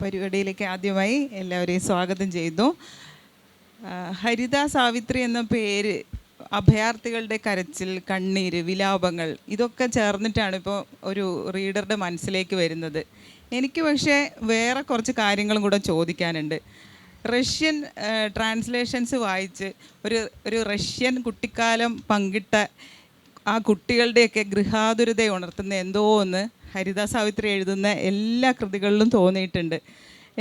പരിപാടിയിലേക്ക് ആദ്യമായി എല്ലാവരെയും സ്വാഗതം ചെയ്യുന്നു. ഹരിത സാവിത്രി എന്ന പേര് അഭയാർത്ഥികളുടെ കരച്ചിൽ, കണ്ണീര്, വിലാപങ്ങൾ ഇതൊക്കെ ചേർന്നിട്ടാണ് ഇപ്പോൾ ഒരു റീഡറുടെ മനസ്സിലേക്ക് വരുന്നത്. എനിക്ക് പക്ഷേ വേറെ കുറച്ച് കാര്യങ്ങളും കൂടെ ചോദിക്കാനുണ്ട്. റഷ്യൻ ട്രാൻസ്ലേഷൻസ് വായിച്ച് ഒരു റഷ്യൻ കുട്ടിക്കാലം പങ്കിട്ട ആ കുട്ടികളുടെയൊക്കെ ഗൃഹാതുരത ഉണർത്തുന്ന എന്തോ ഒന്ന് ഹരിത സാവിത്രി എഴുതുന്ന എല്ലാ കൃതികളിലും തോന്നിയിട്ടുണ്ട്.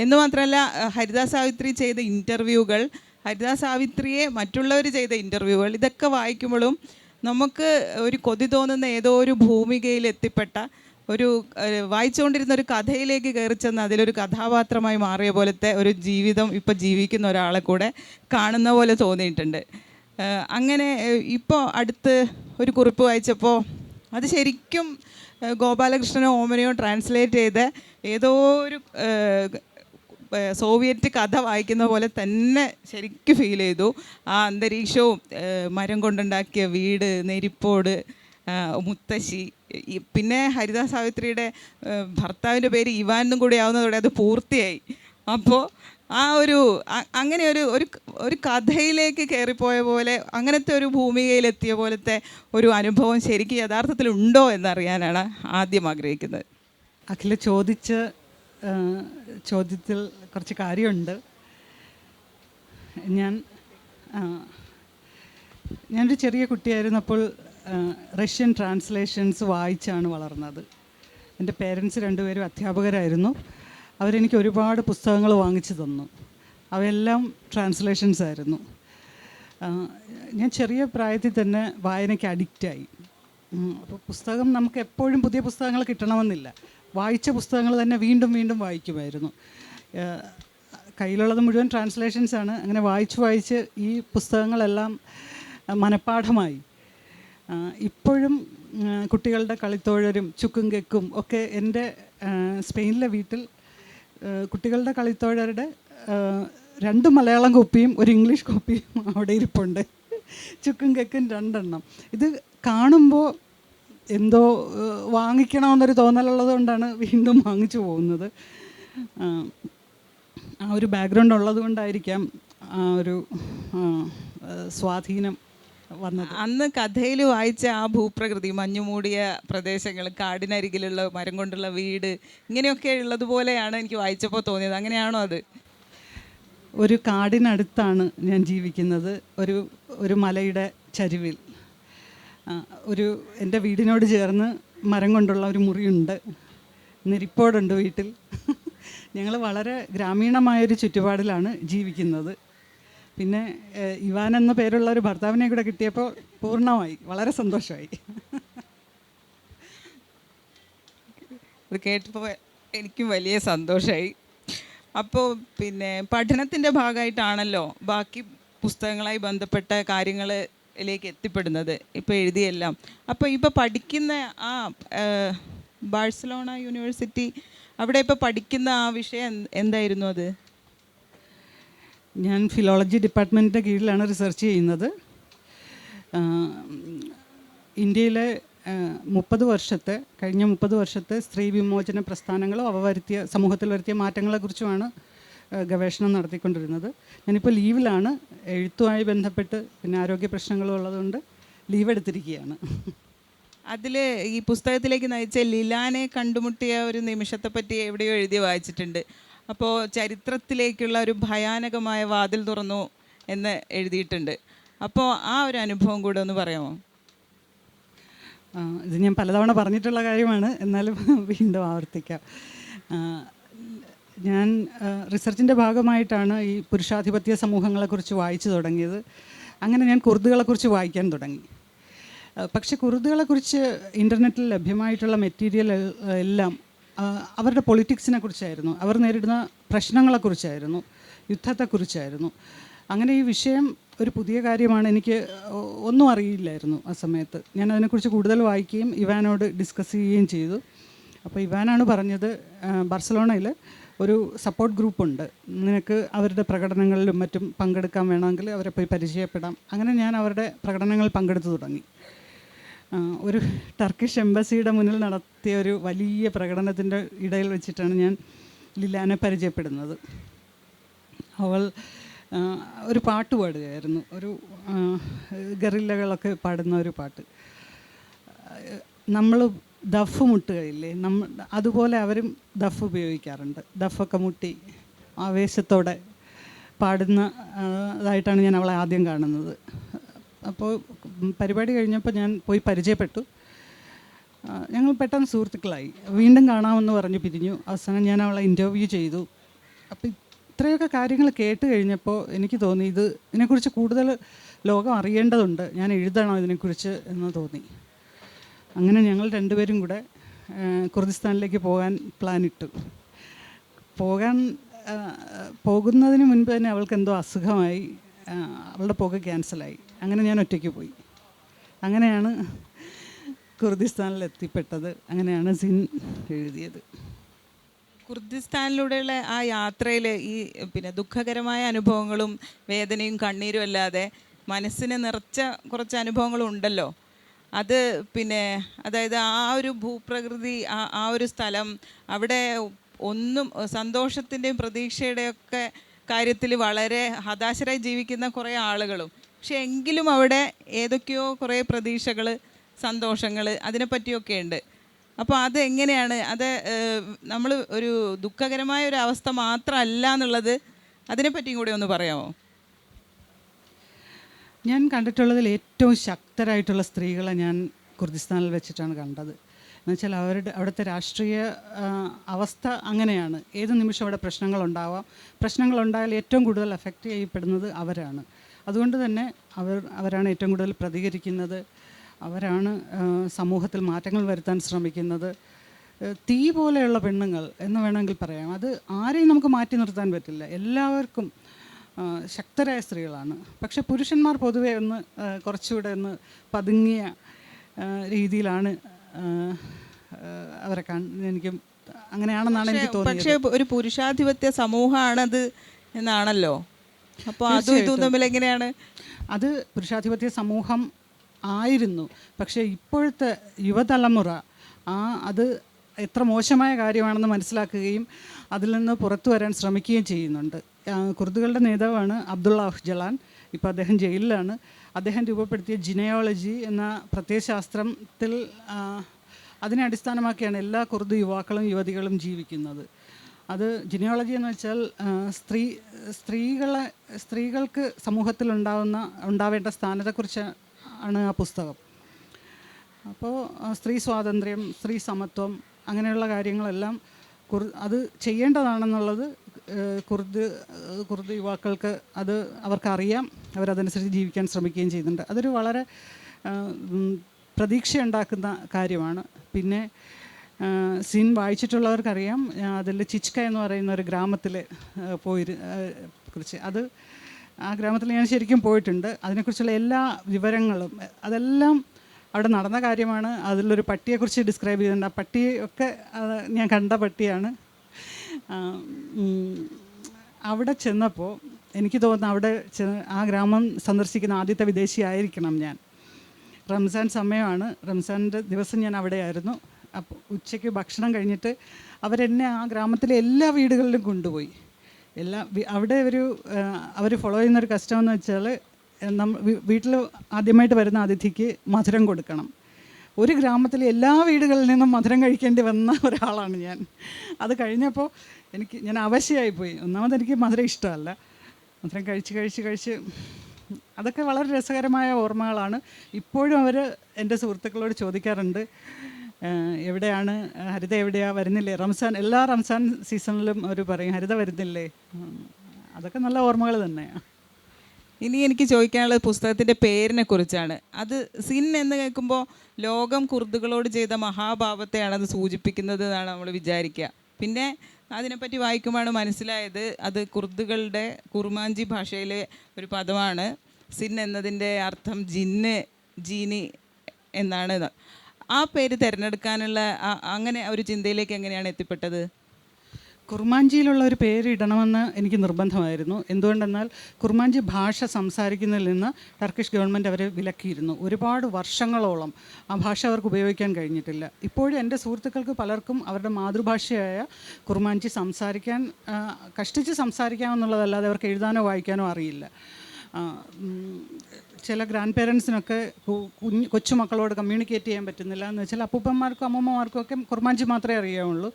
എന്ന് മാത്രമല്ല, ഹരിത സാവിത്രി ചെയ്ത ഇൻ്റർവ്യൂകൾ, ഹരിത സാവിത്രിയെ മറ്റുള്ളവർ ചെയ്ത ഇൻ്റർവ്യൂകൾ, ഇതൊക്കെ വായിക്കുമ്പോഴും നമുക്ക് ഒരു കൊതി തോന്നുന്ന ഏതോ ഒരു ഭൂമികയിൽ എത്തിപ്പെട്ട ഒരു വായിച്ചുകൊണ്ടിരുന്ന ഒരു കഥയിലേക്ക് കയറി ചെന്ന് അതിലൊരു കഥാപാത്രമായി മാറിയ പോലത്തെ ഒരു ജീവിതം ഇപ്പോൾ ജീവിക്കുന്ന ഒരാളെ കൂടെ കാണുന്ന പോലെ തോന്നിയിട്ടുണ്ട്. അങ്ങനെ ഇപ്പോൾ അടുത്ത് ഒരു കുറിപ്പ് വായിച്ചപ്പോൾ അത് ശരിക്കും ഗോപാലകൃഷ്ണനോ ഓമനയോ ട്രാൻസ്ലേറ്റ് ചെയ്ത് ഏതോ ഒരു സോവിയറ്റ് കഥ വായിക്കുന്ന പോലെ തന്നെ ശരിക്കും ഫീൽ ചെയ്തു. ആ അന്തരീക്ഷവും മരം കൊണ്ടുണ്ടാക്കിയ വീട്, നെരിപ്പോട്, മുത്തശ്ശി, പിന്നെ ഹരിത സാവിത്രിയുടെ ഭർത്താവിൻ്റെ പേര് ഇവാൻ എന്നും കൂടി ആവുന്നതോടെ അത് പൂർത്തിയായി. അപ്പോൾ ആ അങ്ങനെ ഒരു കഥയിലേക്ക് കയറിപ്പോയ പോലെ, അങ്ങനത്തെ ഒരു ഭൂമികയിലെത്തിയ പോലത്തെ ഒരു അനുഭവം ശരിക്കും യഥാർത്ഥത്തിൽ ഉണ്ടോ എന്നറിയാനാണ് ആദ്യം ആഗ്രഹിക്കുന്നത്. അഖില ചോദിച്ച ചോദ്യത്തിൽ കുറച്ച് കാര്യമുണ്ട്. ഞാനൊരു ചെറിയ കുട്ടിയായിരുന്നപ്പോൾ റഷ്യൻ ട്രാൻസ്ലേഷൻസ് വായിച്ചാണ് വളർന്നത്. എൻ്റെ പേരൻസ് രണ്ടുപേരും അധ്യാപകരായിരുന്നു. അവരെനിക്ക് ഒരുപാട് പുസ്തകങ്ങൾ വാങ്ങിച്ചു തന്നു. അവയെല്ലാം ട്രാൻസ്ലേഷൻസ് ആയിരുന്നു. ഞാൻ ചെറിയ പ്രായത്തിൽ തന്നെ വായനയ്ക്ക് അഡിക്റ്റായി. അപ്പോൾ പുസ്തകം നമുക്ക് എപ്പോഴും പുതിയ പുസ്തകങ്ങൾ കിട്ടണമെന്നില്ല. വായിച്ച പുസ്തകങ്ങൾ തന്നെ വീണ്ടും വീണ്ടും വായിക്കുമായിരുന്നു. കയ്യിലുള്ളത് മുഴുവൻ ട്രാൻസ്ലേഷൻസാണ്. അങ്ങനെ വായിച്ച് ഈ പുസ്തകങ്ങളെല്ലാം മനഃപ്പാഠമായി. ഇപ്പോഴും കുട്ടികളുടെ കളിത്തോഴരും ചുക്കും കെക്കും ഒക്കെ എൻ്റെ സ്പെയിനിലെ വീട്ടിൽ കുട്ടികളുടെ കളിത്തോഴരുടെ 2 മലയാളം കോപ്പിയും ഒരു ഇംഗ്ലീഷ് കോപ്പിയും അവിടെ ഇരിപ്പുണ്ട്. ചുക്കും കെക്കും 2 എണ്ണം. ഇത് കാണുമ്പോൾ എന്തോ വാങ്ങിക്കണമെന്നൊരു തോന്നലുള്ളത് കൊണ്ടാണ് വീണ്ടും വാങ്ങിച്ചു പോകുന്നത്. ആ ഒരു ബാക്ക്ഗ്രൗണ്ട് ഉള്ളത് കൊണ്ടായിരിക്കാം ആ ഒരു സ്വാധീനം വന്നത്. അന്ന് കഥയിൽ വായിച്ച ആ ഭൂപ്രകൃതി, മഞ്ഞുമൂടിയ പ്രദേശങ്ങൾ, കാടിനരികിലുള്ള മരം കൊണ്ടുള്ള വീട്, ഇങ്ങനെയൊക്കെ ഉള്ളതുപോലെയാണ് എനിക്ക് വായിച്ചപ്പോൾ തോന്നിയത്. അങ്ങനെയാണോ അത്? ഒരു കാടിനടുത്താണ് ഞാൻ ജീവിക്കുന്നത്, ഒരു മലയുടെ ചരിവിൽ. എൻ്റെ വീടിനോട് ചേർന്ന് മരം കൊണ്ടുള്ള ഒരു മുറിയുണ്ട്, നെരിപ്പോടുണ്ട് വീട്ടിൽ. ഞങ്ങൾ വളരെ ഗ്രാമീണമായൊരു ചുറ്റുപാടിലാണ് ജീവിക്കുന്നത്. പിന്നെ ഇവാൻ എന്ന പേരുള്ള ഒരു ഭർത്താവിനെ കൂടെ കിട്ടിയപ്പോൾ പൂർണ്ണമായി, വളരെ സന്തോഷമായി. അത് കേട്ടപ്പോൾ എനിക്കും വലിയ സന്തോഷമായി. അപ്പോൾ പിന്നെ പഠനത്തിൻ്റെ ഭാഗമായിട്ടാണല്ലോ ബാക്കി പുസ്തകങ്ങളായി ബന്ധപ്പെട്ട കാര്യങ്ങളിലേക്ക് എത്തിപ്പെടുന്നത്, ഇപ്പോൾ എഴുതിയെല്ലാം. അപ്പോൾ ഇപ്പോൾ പഠിക്കുന്ന ആ ബാഴ്സലോണ യൂണിവേഴ്സിറ്റി, അവിടെ ഇപ്പോൾ പഠിക്കുന്ന ആ വിഷയം എന്തായിരുന്നു അത്? ഞാൻ ഫിലോളജി ഡിപ്പാർട്ട്മെൻറ്റിൻ്റെ കീഴിലാണ് റിസർച്ച് ചെയ്യുന്നത്. ഇന്ത്യയിലെ കഴിഞ്ഞ 30 വർഷത്തെ സ്ത്രീ വിമോചന പ്രസ്ഥാനങ്ങളും സമൂഹത്തിൽ വരുത്തിയ മാറ്റങ്ങളെക്കുറിച്ചുമാണ് ഗവേഷണം നടത്തിക്കൊണ്ടിരുന്നത്. ഞാനിപ്പോൾ ലീവിലാണ്. എഴുത്തുമായി ബന്ധപ്പെട്ട് പിന്നെ ആരോഗ്യ പ്രശ്നങ്ങളും ഉള്ളതുകൊണ്ട് ലീവ് എടുത്തിരിക്കുകയാണ്. അതിൽ ഈ പുസ്തകത്തിലേക്ക് നയിച്ച ലിലാനെ കണ്ടുമുട്ടിയ ഒരു നിമിഷത്തെപ്പറ്റി എവിടെയോ എഴുതി വായിച്ചിട്ടുണ്ട്. അപ്പോൾ ചരിത്രത്തിലേക്കുള്ള ഒരു ഭയാനകമായ വാതിൽ തുറന്നു എന്ന് എഴുതിയിട്ടുണ്ട്. അപ്പോൾ ആ ഒരു അനുഭവം കൂടെ ഒന്ന് പറയാമോ? ഇത് ഞാൻ പലതവണ പറഞ്ഞിട്ടുള്ള കാര്യമാണ്, എന്നാലും വീണ്ടും ആവർത്തിക്കാം. ഞാൻ റിസർച്ചിൻ്റെ ഭാഗമായിട്ടാണ് ഈ പുരുഷാധിപത്യ സമൂഹങ്ങളെക്കുറിച്ച് വായിച്ചു തുടങ്ങിയത്. അങ്ങനെ ഞാൻ കുർദുകളെക്കുറിച്ച് വായിക്കാൻ തുടങ്ങി. പക്ഷെ കുർദുകളെക്കുറിച്ച് ഇൻ്റർനെറ്റിൽ ലഭ്യമായിട്ടുള്ള മെറ്റീരിയൽ എല്ലാം അവരുടെ പൊളിറ്റിക്സിനെ കുറിച്ചായിരുന്നു, അവർ നേരിടുന്ന പ്രശ്നങ്ങളെക്കുറിച്ചായിരുന്നു, യുദ്ധത്തെക്കുറിച്ചായിരുന്നു. അങ്ങനെ ഈ വിഷയം ഒരു പുതിയ കാര്യമാണ്, എനിക്ക് ഒന്നും അറിയില്ലായിരുന്നു ആ സമയത്ത്. ഞാൻ അതിനെക്കുറിച്ച് കൂടുതൽ വായിക്കുകയും ഇവാനോട് ഡിസ്കസ് ചെയ്യുകയും ചെയ്തു. അപ്പോൾ ഇവാനാണ് പറഞ്ഞത്, ബാർസലോണയിൽ ഒരു സപ്പോർട്ട് ഗ്രൂപ്പുണ്ട്, നിനക്ക് അവരുടെ പ്രകടനങ്ങളിലും മറ്റും പങ്കെടുക്കാൻ വേണമെങ്കിൽ അവരെ പോയി പരിചയപ്പെടാം. അങ്ങനെ ഞാൻ അവരുടെ പ്രകടനങ്ങളിൽ പങ്കെടുത്തു തുടങ്ങി. ഒരു ടർക്കിഷ് എംബസിയുടെ മുന്നിൽ നടത്തിയ ഒരു വലിയ പ്രകടനത്തിൻ്റെ ഇടയിൽ വെച്ചിട്ടാണ് ഞാൻ ലിലാനെ പരിചയപ്പെടുന്നത്. അവൾ ഒരു പാട്ട് പാടുകയായിരുന്നു, ഒരു ഗറില്ലകളൊക്കെ പാടുന്ന ഒരു പാട്ട്. നമ്മൾ ദഫ് മുട്ടുകയില്ലേ, അതുപോലെ അവരും ദഫ് ഉപയോഗിക്കാറുണ്ട്. ദഫൊക്കെ മുട്ടി ആവേശത്തോടെ പാടുന്നതായിട്ടാണ് ഞാൻ അവളെ ആദ്യം കാണുന്നത്. അപ്പോൾ പരിപാടി കഴിഞ്ഞപ്പോൾ ഞാൻ പോയി പരിചയപ്പെട്ടു. ഞങ്ങൾ പെട്ടെന്ന് സുഹൃത്തുക്കളായി. വീണ്ടും കാണാമെന്ന് പറഞ്ഞ് പിരിഞ്ഞു. അവസാനം ഞാൻ അവളെ ഇൻ്റർവ്യൂ ചെയ്തു. അപ്പോൾ ഇത്രയൊക്കെ കാര്യങ്ങൾ കേട്ട് കഴിഞ്ഞപ്പോൾ എനിക്ക് തോന്നി ഇതിനെക്കുറിച്ച് കൂടുതൽ ലോകം അറിയേണ്ടതുണ്ട്, ഞാൻ എഴുതണം ഇതിനെക്കുറിച്ച് എന്ന് തോന്നി. അങ്ങനെ ഞങ്ങൾ രണ്ടുപേരും കൂടെ കുർദിസ്ഥാനിലേക്ക് പോകാൻ പ്ലാനിട്ടു. പോകുന്നതിന് മുൻപ് തന്നെ അവൾക്ക് എന്തോ അസുഖമായി, അവളുടെ പോക്ക് ക്യാൻസലായി. അങ്ങനെ ഞാൻ ഒറ്റയ്ക്ക് പോയി. അങ്ങനെയാണ് കുർദിസ്ഥാനിൽ എത്തിപ്പെട്ടത്. അങ്ങനെയാണ് സിൻ എഴുതിയത്. കുർദിസ്ഥാനിലൂടെയുള്ള ആ യാത്രയിൽ ഈ ദുഃഖകരമായ അനുഭവങ്ങളും വേദനയും കണ്ണീരും അല്ലാതെ മനസ്സിനെ നിറച്ച കുറച്ച് അനുഭവങ്ങളും ഉണ്ടല്ലോ. അത് അതായത് ആ ഒരു ഭൂപ്രകൃതി, ആ ഒരു സ്ഥലം, അവിടെ ഒന്നും സന്തോഷത്തിൻ്റെയും പ്രതീക്ഷയുടെയൊക്കെ കാര്യത്തിൽ വളരെ ഹതാശരായി ജീവിക്കുന്ന കുറേ ആളുകളും, പക്ഷെ എങ്കിലും അവിടെ ഏതൊക്കെയോ കുറേ പ്രതീക്ഷകൾ, സന്തോഷങ്ങൾ, അതിനെപ്പറ്റിയൊക്കെ ഉണ്ട്. അപ്പോൾ അത് എങ്ങനെയാണ്, അത് നമ്മൾ ഒരു ദുഃഖകരമായ ഒരു അവസ്ഥ മാത്രമല്ല എന്നുള്ളത്, അതിനെപ്പറ്റിയും കൂടി ഒന്ന് പറയാമോ? ഞാൻ കണ്ടിട്ടുള്ളതിൽ ഏറ്റവും ശക്തരായിട്ടുള്ള സ്ത്രീകളെ ഞാൻ കുർദിസ്ഥാനിൽ വെച്ചിട്ടാണ് കണ്ടത്. എന്നുവെച്ചാൽ അവിടുത്തെ രാഷ്ട്രീയ അവസ്ഥ അങ്ങനെയാണ്. ഏത് നിമിഷം അവിടെ പ്രശ്നങ്ങളുണ്ടായാൽ ഏറ്റവും കൂടുതൽ എഫക്റ്റ് ചെയ്യപ്പെടുന്നത് അവരാണ്. അതുകൊണ്ട് തന്നെ അവരാണ് ഏറ്റവും കൂടുതൽ പ്രതികരിക്കുന്നത്, അവരാണ് സമൂഹത്തിൽ മാറ്റങ്ങൾ വരുത്താൻ ശ്രമിക്കുന്നത്. തീ പോലെയുള്ള പെണ്ണുങ്ങൾ എന്ന് വേണമെങ്കിൽ പറയാം. അത് ആരെയും നമുക്ക് മാറ്റി നിർത്താൻ പറ്റില്ല, എല്ലാവർക്കും ശക്തരായ സ്ത്രീകളാണ്. പക്ഷെ പുരുഷന്മാർ പൊതുവെ കുറച്ചുകൂടെ പതുങ്ങിയ രീതിയിലാണ് അവരെ എനിക്ക് അങ്ങനെയാണെന്നാണ് എനിക്ക് തോന്നുന്നത്. പക്ഷേ ഒരു പുരുഷാധിപത്യ സമൂഹമാണത് എന്നാണല്ലോ. അപ്പോൾ അതും ഇതും തമ്മിൽ എങ്ങനെയാണ്? അത് പുരുഷാധിപത്യ സമൂഹം ആയിരുന്നു. പക്ഷേ ഇപ്പോഴത്തെ യുവതലമുറ അത് എത്ര മോശമായ കാര്യമാണെന്ന് മനസ്സിലാക്കുകയും അതിൽ നിന്ന് പുറത്തു വരാൻ ശ്രമിക്കുകയും ചെയ്യുന്നുണ്ട്. കുർദുകളുടെ നേതാവാണ് അബ്ദുള്ള അഹ്ജലാൻ. ഇപ്പോൾ അദ്ദേഹം ജയിലിലാണ്. അദ്ദേഹം രൂപപ്പെടുത്തിയ ജിനയോളജി എന്ന പ്രത്യയശാസ്ത്രത്തിൽ അതിനെ അടിസ്ഥാനമാക്കിയാണ് എല്ലാ കുർദ് യുവാക്കളും യുവതികളും ജീവിക്കുന്നത്. അത് ജിനയോളജി എന്ന് വെച്ചാൽ സ്ത്രീകൾക്ക് സമൂഹത്തിൽ ഉണ്ടാവേണ്ട സ്ഥാനത്തെക്കുറിച്ച് ആണ് ആ പുസ്തകം. അപ്പോൾ സ്ത്രീ സ്വാതന്ത്ര്യം, സ്ത്രീ സമത്വം, അങ്ങനെയുള്ള കാര്യങ്ങളെല്ലാം അത് ചെയ്യേണ്ടതാണെന്നുള്ളത് കുർദ് യുവാക്കൾക്ക് അത് അവർക്കറിയാം. അവരതനുസരിച്ച് ജീവിക്കാൻ ശ്രമിക്കുകയും ചെയ്യുന്നുണ്ട്. അതൊരു വളരെ പ്രതീക്ഷയുണ്ടാക്കുന്ന കാര്യമാണ്. പിന്നെ സിൻ വായിച്ചിട്ടുള്ളവർക്കറിയാം, അതിൽ ചിച്ക എന്ന് പറയുന്ന ഒരു ഗ്രാമത്തിൽ കുറിച്ച്. ആ ഗ്രാമത്തിൽ ഞാൻ ശരിക്കും പോയിട്ടുണ്ട്. അതിനെക്കുറിച്ചുള്ള എല്ലാ വിവരങ്ങളും അതെല്ലാം അവിടെ നടന്ന കാര്യമാണ്. അതിലൊരു പട്ടിയെക്കുറിച്ച് ഡിസ്ക്രൈബ് ചെയ്തിട്ടുണ്ട്. ആ പട്ടിയൊക്കെ ഞാൻ കണ്ട പട്ടിയാണ്. അവിടെ ചെന്നപ്പോൾ എനിക്ക് തോന്നുന്നു ആ ഗ്രാമം സന്ദർശിക്കുന്ന ആദ്യത്തെ വിദേശിയായിരിക്കണം ഞാൻ. റംസാൻ സമയമാണ്. റംസാൻ്റെ ദിവസം ഞാൻ അവിടെയായിരുന്നു. അപ്പോൾ ഉച്ചയ്ക്ക് ഭക്ഷണം കഴിഞ്ഞിട്ട് അവരെന്നെ ആ ഗ്രാമത്തിലെ എല്ലാ വീടുകളിലും കൊണ്ടുപോയി. അവിടെ അവർ ഫോളോ ചെയ്യുന്നൊരു കസ്റ്റം എന്ന് വെച്ചാൽ വീട്ടിൽ ആദ്യമായിട്ട് വരുന്ന അതിഥിക്ക് മധുരം കൊടുക്കണം. ഒരു ഗ്രാമത്തിലെ എല്ലാ വീടുകളിൽ നിന്നും മധുരം കഴിക്കേണ്ടി വന്ന ഒരാളാണ് ഞാൻ. അത് കഴിഞ്ഞപ്പോൾ ഞാൻ അവശയായിപ്പോയി. ഒന്നാമത് എനിക്ക് മധുരം ഇഷ്ടമല്ല. മധുരം കഴിച്ച് അതൊക്കെ വളരെ രസകരമായ ഓർമ്മകളാണ്. ഇപ്പോഴും അവർ എൻ്റെ സുഹൃത്തുക്കളോട് ചോദിക്കാറുണ്ട്, എവിടെയാണ് ഹരിത, എവിടെയാണ്, വരുന്നില്ലേ? എല്ലാ റംസാൻ സീസണിലും അവർ പറയും, ഹരിത വരുന്നില്ലേ? അതൊക്കെ നല്ല ഓർമ്മകൾ തന്നെയാണ്. ഇനി എനിക്ക് ചോദിക്കാനുള്ളത് പുസ്തകത്തിൻ്റെ പേരിനെ കുറിച്ചാണ്. അത് സിൻ എന്ന് കേൾക്കുമ്പോൾ ലോകം കുർദുകളോട് ചെയ്ത മഹാഭാവത്തെയാണ് അത് സൂചിപ്പിക്കുന്നത് എന്നാണ് നമ്മൾ വിചാരിക്കുക. പിന്നെ അതിനെപ്പറ്റി വായിക്കുമ്പോഴാണ് മനസ്സിലായത് അത് കുർദുകളുടെ കുർമാഞ്ചി ഭാഷയിലെ ഒരു പദമാണ്. സിൻ എന്നതിൻ്റെ അർത്ഥം ജീനി എന്നാണ്. ആ പേര് തിരഞ്ഞെടുക്കാനുള്ള അങ്ങനെ ഒരു ചിന്തയിലേക്ക് എങ്ങനെയാണ് എത്തിപ്പെട്ടത്? കുർമാഞ്ചിയിലുള്ള ഒരു പേര് ഇടണമെന്ന് എനിക്ക് നിർബന്ധമായിരുന്നു. എന്തുകൊണ്ടെന്നാൽ കുർമാഞ്ചി ഭാഷ സംസാരിക്കുന്നതിൽ നിന്ന് ടർക്കിഷ് ഗവൺമെൻറ് അവരെ വിലക്കിയിരുന്നു. ഒരുപാട് വർഷങ്ങളോളം ആ ഭാഷ അവർക്ക് ഉപയോഗിക്കാൻ കഴിഞ്ഞിട്ടില്ല. ഇപ്പോഴും എൻ്റെ സുഹൃത്തുക്കൾക്ക് പലർക്കും അവരുടെ മാതൃഭാഷയായ കുർമാഞ്ചി സംസാരിക്കാൻ കഷ്ടിച്ച് സംസാരിക്കാമെന്നുള്ളതല്ലാതെ അവർക്ക് എഴുതാനോ വായിക്കാനോ അറിയില്ല. ചില ഗ്രാൻഡ് പേരൻസിനൊക്കെ കൊച്ചുമക്കളോട് കമ്മ്യൂണിക്കേറ്റ് ചെയ്യാൻ പറ്റുന്നില്ല എന്ന് വെച്ചാൽ അപ്പൂപ്പന്മാർക്കും അമ്മൂമ്മമാർക്കും ഒക്കെ കുർമാഞ്ചി മാത്രമേ അറിയാവുള്ളൂ.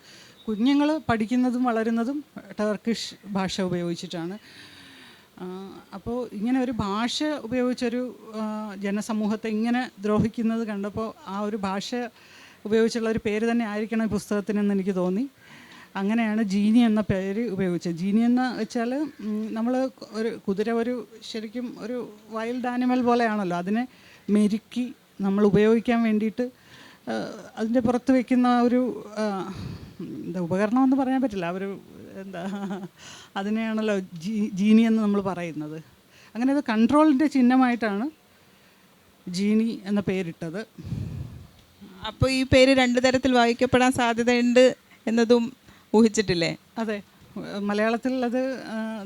കുഞ്ഞുങ്ങൾ പഠിക്കുന്നതും വളരുന്നതും ടർക്കിഷ് ഭാഷ ഉപയോഗിച്ചിട്ടാണ്. അപ്പോൾ ഇങ്ങനെ ഒരു ഭാഷ ഉപയോഗിച്ചൊരു ജനസമൂഹത്തെ ഇങ്ങനെ ദ്രോഹിക്കുന്നത് കണ്ടപ്പോൾ ആ ഒരു ഭാഷ ഉപയോഗിച്ചുള്ള ഒരു പേര് തന്നെ ആയിരിക്കണം ഈ പുസ്തകത്തിനെന്ന് എനിക്ക് തോന്നി. അങ്ങനെയാണ് ജീനി എന്ന പേര് ഉപയോഗിച്ചത്. ജീനി എന്ന് വെച്ചാൽ നമ്മൾ ഒരു കുതിര ശരിക്കും ഒരു വൈൽഡ് ആനിമൽ പോലെയാണല്ലോ, അതിനെ മെരുക്കി നമ്മൾ ഉപയോഗിക്കാൻ വേണ്ടിയിട്ട് അതിൻ്റെ പുറത്ത് വയ്ക്കുന്ന ഒരു ഉപകരണമെന്ന് പറയാൻ പറ്റില്ല, അതിനെയാണല്ലോ ജീനി എന്ന് നമ്മൾ പറയുന്നത്. അങ്ങനെ അത് കൺട്രോളിൻ്റെ ചിഹ്നമായിട്ടാണ് ജീനി എന്ന പേരിട്ടത്. അപ്പോൾ ഈ പേര് രണ്ട് തരത്തിൽ വായിക്കപ്പെടാൻ സാധ്യതയുണ്ട് എന്നതും ഊഹിച്ചിട്ടില്ലേ? അതെ, മലയാളത്തിൽ അത്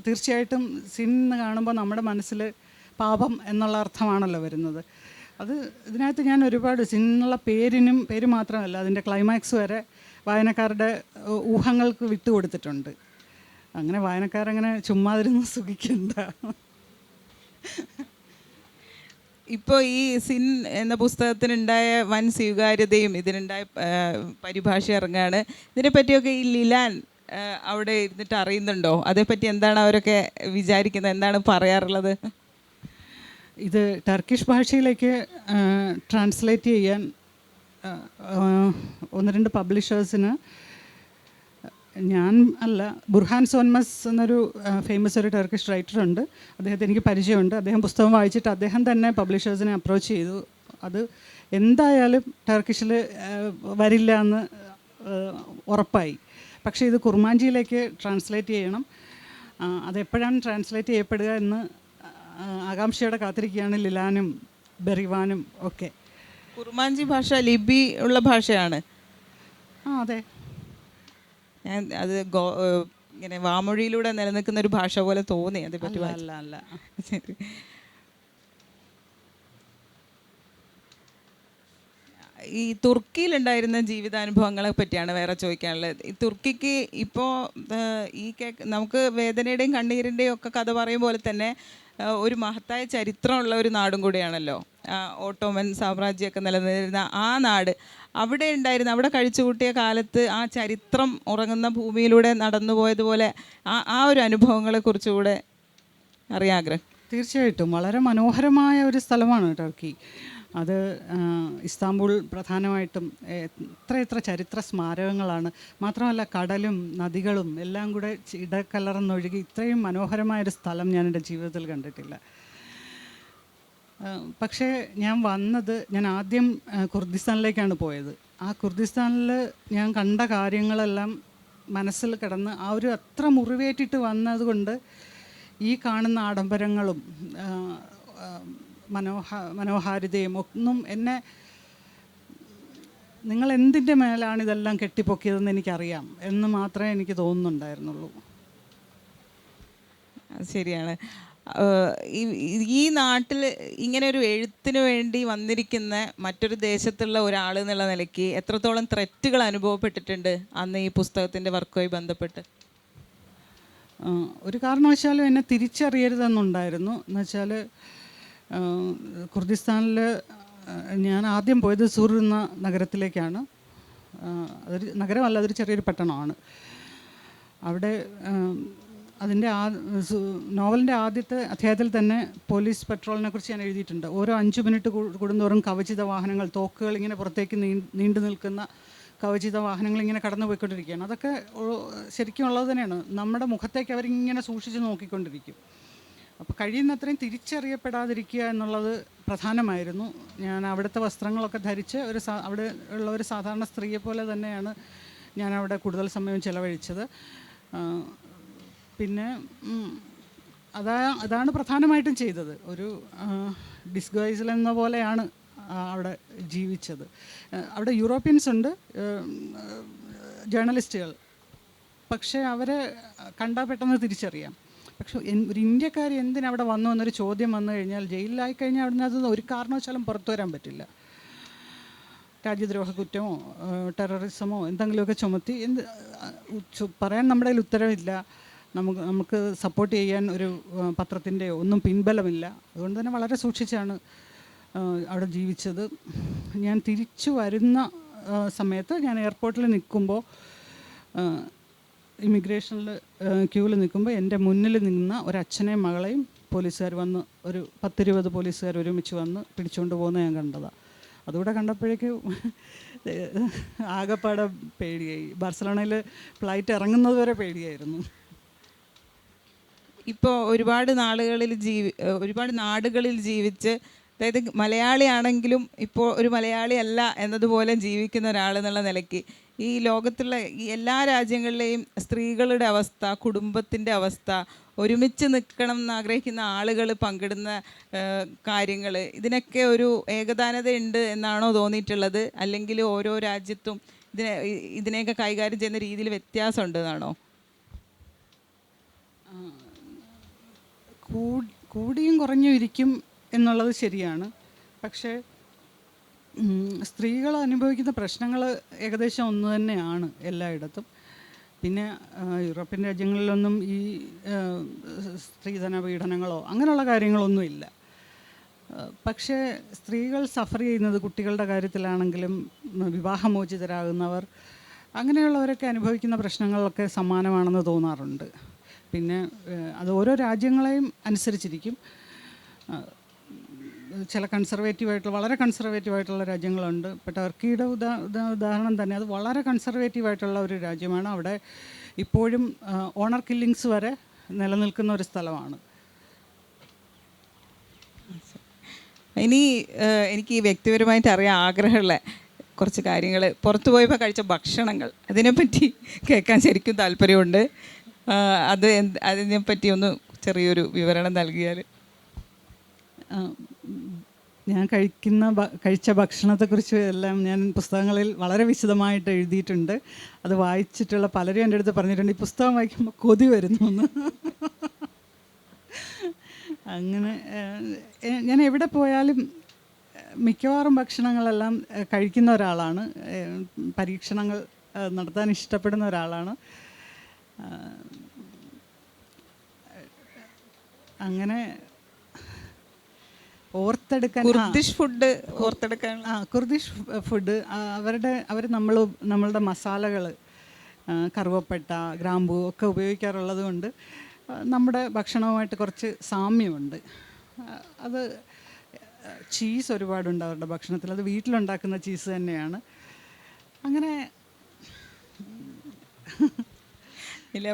തീർച്ചയായിട്ടും സിൻ എന്ന് കാണുമ്പോൾ നമ്മുടെ മനസ്സിൽ പാപം എന്നുള്ള അർത്ഥമാണല്ലോ വരുന്നത്. അത് ഇതിനകത്ത് ഞാൻ ഒരുപാട് സിൻ എന്നുള്ള പേര് മാത്രമല്ല, അതിൻ്റെ ക്ലൈമാക്സ് വരെ വായനക്കാരുടെ ഊഹങ്ങൾക്ക് വിട്ടുകൊടുത്തിട്ടുണ്ട്. അങ്ങനെ വായനക്കാരങ്ങനെ ചുമ്മാതിരുന്ന് സുഖിക്കണ്ട. ഇപ്പോൾ ഈ സിൻ എന്ന പുസ്തകത്തിനുണ്ടായ വൻ സ്വീകാര്യതയും ഇതിനുണ്ടായ പരിഭാഷ ഇറങ്ങുകയാണ്. ഇതിനെപ്പറ്റിയൊക്കെ ഈ ലിലാൻ അവിടെ ഇരുന്നിട്ട് അറിയുന്നുണ്ടോ? അതേപ്പറ്റി എന്താണ് അവരൊക്കെ വിചാരിക്കുന്നത്, എന്താണ് പറയാറുള്ളത്? ഇത് ടർക്കിഷ് ഭാഷയിലേക്ക് ട്രാൻസ്ലേറ്റ് ചെയ്യാൻ 1-2 പബ്ലിഷേഴ്സിന് ഞാൻ അല്ല, ബുർഹാൻ സോൻമസ് എന്നൊരു ഫേമസ് ഒരു ടർക്കിഷ് റൈറ്ററുണ്ട്, അദ്ദേഹത്തെ എനിക്ക് പരിചയമുണ്ട്. അദ്ദേഹം പുസ്തകം വായിച്ചിട്ട് അദ്ദേഹം തന്നെ പബ്ലിഷേഴ്സിനെ അപ്രോച്ച് ചെയ്തു. അത് എന്തായാലും ടർക്കിഷിൽ വരില്ല എന്ന് ഉറപ്പായി. പക്ഷേ ഇത് കുർമാഞ്ചിയിലേക്ക് ട്രാൻസ്ലേറ്റ് ചെയ്യണം. അതെപ്പോഴാണ് ട്രാൻസ്ലേറ്റ് ചെയ്യപ്പെടുക എന്ന് ആകാംക്ഷയോടെ കാത്തിരിക്കുകയാണ് ലിലാനും ബെറിവാനും ഒക്കെ. കുർമാഞ്ചി ഭാഷ ലിപി ഉള്ള ഭാഷയാണ്. അതെ, ഞാൻ അത് ഇങ്ങനെ വാമൊഴിയിലൂടെ നിലനിൽക്കുന്ന ഒരു ഭാഷ പോലെ തോന്നി. അതേപ്പറ്റി അല്ല. ശരി. ഈ തുർക്കിയിലുണ്ടായിരുന്ന ജീവിതാനുഭവങ്ങളെ പറ്റിയാണ് വേറെ ചോദിക്കാനുള്ളത്. ഈ തുർക്കിക്ക് ഇപ്പോൾ നമുക്ക് വേദനയുടെയും കണ്ണീരിൻ്റെയും ഒക്കെ കഥ പറയും പോലെ തന്നെ ഒരു മഹത്തായ ചരിത്രമുള്ള ഒരു നാടും കൂടിയാണല്ലോ. ഓട്ടോമൻ സാമ്രാജ്യമൊക്കെ നിലനിന്നിരുന്ന ആ നാട്, അവിടെ കഴിച്ചുകൂട്ടിയ കാലത്ത് ആ ചരിത്രം ഉറങ്ങുന്ന ഭൂമിയിലൂടെ നടന്നു പോയതുപോലെ ആ ഒരു അനുഭവങ്ങളെക്കുറിച്ചുകൂടെ അറിയാൻ ആഗ്രഹം. തീർച്ചയായിട്ടും വളരെ മനോഹരമായ ഒരു സ്ഥലമാണ് ടർക്കി. അത് ഇസ്താംബുൾ പ്രധാനമായിട്ടും എത്ര ചരിത്ര സ്മാരകങ്ങളാണ്. മാത്രമല്ല കടലും നദികളും എല്ലാം കൂടെ ഇടകലർന്നൊഴുകി ഇത്രയും മനോഹരമായൊരു സ്ഥലം ഞാൻ എൻ്റെ ജീവിതത്തിൽ കണ്ടിട്ടില്ല. പക്ഷേ ഞാൻ ആദ്യം കുർദിസ്ഥാനിലേക്കാണ് പോയത്. ആ കുർദിസ്ഥാനിൽ ഞാൻ കണ്ട കാര്യങ്ങളെല്ലാം മനസ്സിൽ കിടന്ന് അത്ര മുറിവേറ്റിട്ട് വന്നതുകൊണ്ട് ഈ കാണുന്ന ആഡംബരങ്ങളും മനോഹാരിതയും ഒന്നും എന്നെ, നിങ്ങൾ എന്തിൻ്റെ മേലാണ് ഇതെല്ലാം കെട്ടിപ്പൊക്കിയതെന്ന് എനിക്കറിയാം എന്ന് മാത്രമേ എനിക്ക് തോന്നുന്നുണ്ടായിരുന്നുള്ളൂ. ശരിയാണ്. ഈ നാട്ടിൽ ഇങ്ങനെ ഒരു എഴുത്തിന് വേണ്ടി വന്നിരിക്കുന്ന മറ്റൊരു ദേശത്തുള്ള ഒരാൾ എന്നുള്ള നിലയ്ക്ക് എത്രത്തോളം ത്രെറ്റുകൾ അനുഭവപ്പെട്ടിട്ടുണ്ട് അന്ന് ഈ പുസ്തകത്തിൻ്റെ വർക്കുമായി ബന്ധപ്പെട്ട്? ഒരു കാരണവശാലും എന്നെ തിരിച്ചറിയരുതെന്നുണ്ടായിരുന്നു. എന്നുവെച്ചാൽ കുർദിസ്ഥാനിൽ ഞാൻ ആദ്യം പോയത് സൂർ എന്ന നഗരത്തിലേക്കാണ്. അതൊരു നഗരമല്ല, അതൊരു ചെറിയൊരു പട്ടണമാണ്. അവിടെ അതിൻ്റെ നോവലിൻ്റെ ആദ്യത്തെ അധ്യായത്തിൽ തന്നെ പോലീസ് പെട്രോളിനെ കുറിച്ച് ഞാൻ എഴുതിയിട്ടുണ്ട്. ഓരോ 5 മിനിറ്റ് കൂടുന്തോറും കവചിത വാഹനങ്ങൾ, തോക്കുകൾ ഇങ്ങനെ പുറത്തേക്ക് നീണ്ടു നിൽക്കുന്ന കവചിത വാഹനങ്ങൾ ഇങ്ങനെ കടന്നു പോയിക്കൊണ്ടിരിക്കുകയാണ്. അതൊക്കെ ശരിക്കും ഉള്ളത് തന്നെയാണ്. നമ്മുടെ മുഖത്തേക്ക് അവരിങ്ങനെ സൂക്ഷിച്ച് നോക്കിക്കൊണ്ടിരിക്കും. അപ്പോൾ കഴിയുന്നത്രയും തിരിച്ചറിയപ്പെടാതിരിക്കുക എന്നുള്ളത് പ്രധാനമായിരുന്നു. ഞാൻ അവിടുത്തെ വസ്ത്രങ്ങളൊക്കെ ധരിച്ച് അവിടെ ഉള്ള ഒരു സാധാരണ സ്ത്രീയെ പോലെ തന്നെയാണ് ഞാൻ അവിടെ കൂടുതൽ സമയം ചിലവഴിച്ചത്. പിന്നെ അതാണ് പ്രധാനമായിട്ടും ചെയ്തത്. ഒരു ഡിസ്ഗൈസിൽ എന്ന പോലെയാണ് അവിടെ ജീവിച്ചത്. അവിടെ യൂറോപ്യൻസ് ഉണ്ട്, ജേർണലിസ്റ്റുകൾ, പക്ഷേ അവരെ കണ്ടാൽ പെട്ടെന്ന് തിരിച്ചറിയാം. പക്ഷെ ഒരു ഇന്ത്യക്കാർ എന്തിനവിടെ വന്നു എന്നൊരു ചോദ്യം വന്നു കഴിഞ്ഞാൽ, ജയിലിലായി കഴിഞ്ഞാൽ അവിടെ നിന്ന് ഒരു കാരണവശാലും പുറത്തു വരാൻ പറ്റില്ല. രാജ്യദ്രോഹ കുറ്റമോ ടെററിസമോ എന്തെങ്കിലുമൊക്കെ ചുമത്തി പറയാൻ നമ്മുടെ കയ്യിൽ ഉത്തരവില്ല. നമുക്ക് സപ്പോർട്ട് ചെയ്യാൻ ഒരു പത്രത്തിൻ്റെയോ ഒന്നും പിൻബലമില്ല. അതുകൊണ്ട് തന്നെ വളരെ സൂക്ഷിച്ചാണ് അവിടെ ജീവിച്ചത്. ഞാൻ തിരിച്ചു വരുന്ന സമയത്ത് ഞാൻ എയർപോർട്ടിൽ നിൽക്കുമ്പോൾ, ഇമിഗ്രേഷനിൽ ക്യൂവിൽ നിൽക്കുമ്പോൾ എൻ്റെ മുന്നിൽ നിന്ന ഒരച്ഛനെയും മകളെയും പോലീസുകാർ വന്ന്, ഒരു 10-20 പോലീസുകാർ ഒരുമിച്ച് വന്ന് പിടിച്ചുകൊണ്ട് പോകുന്നത് ഞാൻ കണ്ടതാണ്. അതുകൂടെ കണ്ടപ്പോഴേക്കും ആകെപ്പാടെ പേടിയായി. ബാർസലോണയിൽ ഫ്ലൈറ്റ് ഇറങ്ങുന്നത് വരെ പേടിയായിരുന്നു. ഇപ്പോൾ ഒരുപാട് നാടുകളിൽ ജീവിച്ച്, അതായത് മലയാളിയാണെങ്കിലും ഇപ്പോൾ ഒരു മലയാളി അല്ല എന്നതുപോലെ ജീവിക്കുന്ന ഒരാളെന്നുള്ള നിലയ്ക്ക് ഈ ലോകത്തുള്ള ഈ എല്ലാ രാജ്യങ്ങളിലെയും സ്ത്രീകളുടെ അവസ്ഥ, കുടുംബത്തിൻ്റെ അവസ്ഥ, ഒരുമിച്ച് നിൽക്കണം എന്നാഗ്രഹിക്കുന്ന ആളുകൾ പങ്കിടുന്ന കാര്യങ്ങൾ, ഇതിനൊക്കെ ഒരു ഏകതാനത ഉണ്ട് എന്നാണോ തോന്നിയിട്ടുള്ളത്? അല്ലെങ്കിൽ ഓരോ രാജ്യത്തും ഇതിനെയൊക്കെ കൈകാര്യം ചെയ്യുന്ന രീതിയിൽ വ്യത്യാസം ഉണ്ടെന്നാണോ? കൂടിയും കുറഞ്ഞും ഇരിക്കും എന്നുള്ളത് ശരിയാണ്. പക്ഷേ സ്ത്രീകൾ അനുഭവിക്കുന്ന പ്രശ്നങ്ങൾ ഏകദേശം ഒന്ന് തന്നെയാണ് എല്ലായിടത്തും. പിന്നെ യൂറോപ്യൻ രാജ്യങ്ങളിലൊന്നും ഈ സ്ത്രീധന പീഡനങ്ങളോ അങ്ങനെയുള്ള കാര്യങ്ങളൊന്നുമില്ല. പക്ഷേ സ്ത്രീകൾ സഫർ ചെയ്യുന്നത് കുട്ടികളുടെ കാര്യത്തിലാണെങ്കിലും, വിവാഹമോചിതരാകുന്നവർ, അങ്ങനെയുള്ളവരൊക്കെ അനുഭവിക്കുന്ന പ്രശ്നങ്ങളൊക്കെ സമാനമാണെന്ന് തോന്നാറുണ്ട്. പിന്നെ അത് ഓരോ രാജ്യങ്ങളെയും അനുസരിച്ചിരിക്കും. ചില വളരെ കൺസർവേറ്റീവായിട്ടുള്ള രാജ്യങ്ങളുണ്ട്. ഇപ്പോൾ ടർക്കിയുടെ ഉദാഹരണം തന്നെ, അത് വളരെ കൺസർവേറ്റീവായിട്ടുള്ള ഒരു രാജ്യമാണ്. അവിടെ ഇപ്പോഴും ഓണർ കില്ലിങ്സ് വരെ നിലനിൽക്കുന്ന ഒരു സ്ഥലമാണ്. ഇനി എനിക്ക് വ്യക്തിപരമായിട്ട് അറിയാൻ ആഗ്രഹമുള്ള കുറച്ച് കാര്യങ്ങൾ, പുറത്തു പോയപ്പോൾ കഴിച്ച ഭക്ഷണങ്ങൾ, അതിനെപ്പറ്റി കേൾക്കാൻ ശരിക്കും താല്പര്യമുണ്ട്. അതിനെപ്പറ്റി ഒന്ന് ചെറിയൊരു വിവരണം നൽകിയാൽ. ഞാൻ കഴിച്ച ഭക്ഷണത്തെക്കുറിച്ച് എല്ലാം ഞാൻ പുസ്തകങ്ങളിൽ വളരെ വിശദമായിട്ട് എഴുതിയിട്ടുണ്ട്. അത് വായിച്ചിട്ടുള്ള പലരും എൻ്റെ അടുത്ത് പറഞ്ഞിട്ടുണ്ട്, ഈ പുസ്തകം വായിക്കുമ്പോൾ കൊതി വരുന്നു എന്ന്. അങ്ങനെ ഞാൻ എവിടെ പോയാലും മിക്കവാറും ഭക്ഷണങ്ങളെല്ലാം കഴിക്കുന്ന ഒരാളാണ്. പരീക്ഷണങ്ങൾ നടത്താൻ ഇഷ്ടപ്പെടുന്ന ഒരാളാണ്. അങ്ങനെ ഓർത്തെടുക്കാൻ കുർദിഷ് ഫുഡ് ഓർത്തെടുക്കാൻ കുർദിഷ് ഫുഡ് അവർ നമ്മളുടെ മസാലകൾ, കറുവപ്പട്ട, ഗ്രാമ്പൂ ഒക്കെ ഉപയോഗിക്കാറുള്ളത് കൊണ്ട് നമ്മുടെ ഭക്ഷണവുമായിട്ട് കുറച്ച് സാമ്യമുണ്ട്. അത് ചീസ് ഒരുപാടുണ്ട് അവരുടെ ഭക്ഷണത്തിൽ. അത് വീട്ടിലുണ്ടാക്കുന്ന ചീസ് തന്നെയാണ്. അങ്ങനെ ഇല്ല,